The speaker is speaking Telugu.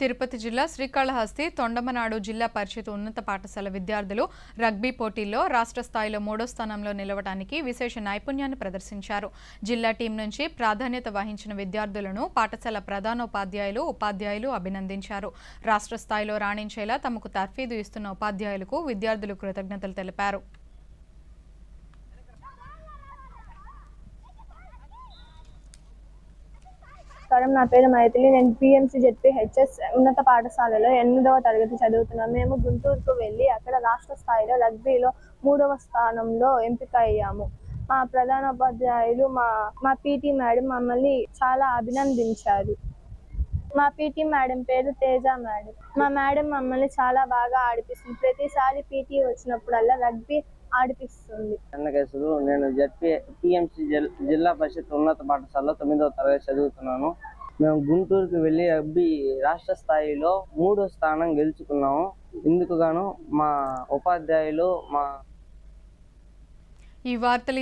తిరుపతి జిల్లా శ్రీకాళహస్తి తొండమనాడు జిల్లా పరిషత్ ఉన్నత పాఠశాల విద్యార్థులు రగ్బీ పోటీల్లో రాష్ట్ర స్థాయిలో 3వ స్థానంలో నిలవడానికి విశేష నైపుణ్యాన్ని ప్రదర్శించారు. జిల్లా టీం నుంచి ప్రాధాన్యత వహించిన విద్యార్థులను పాఠశాల ప్రధానోపాధ్యాయులు, ఉపాధ్యాయులు అభినందించారు. రాష్ట్ర స్థాయిలో రాణించేలా తమకు తర్ఫీదు ఇస్తున్న ఉపాధ్యాయులకు విద్యార్థులు కృతజ్ఞతలు తెలిపారు. నా పేరు మైథిలి. నేను PMC ZPHS ఉన్నత పాఠశాలలో 8వ తరగతి చదువుతున్నాను. మేము గుంటూరుకు వెళ్ళి అక్కడ రాష్ట్ర స్థాయిలో రగ్బీలో 3వ స్థానంలో ఎంపిక అయ్యాము. మా ప్రధానోపాధ్యాయులు మా PT మేడం మమ్మల్ని చాలా అభినందించారు. మా PT మేడం పేరు తేజ మేడం. మా మేడం మమ్మల్ని చాలా బాగా ఆడిపిస్తుంది. ప్రతిసారి PT వచ్చినప్పుడల్లా రగ్బీ ఆడిపిస్తుంది. నేను PMC జిల్లా పరిషత్ ఉన్నత పాఠశాలలో 9వ తరగతి చదువుతున్నాను. మేము గుంటూరుకు వెళ్ళి రగ్బీ రాష్ట్ర స్థాయిలో 3వ స్థానం గెలుచుకున్నాము. ఇందుకు గాను మా ఉపాధ్యాయులు ఈ వార్తలు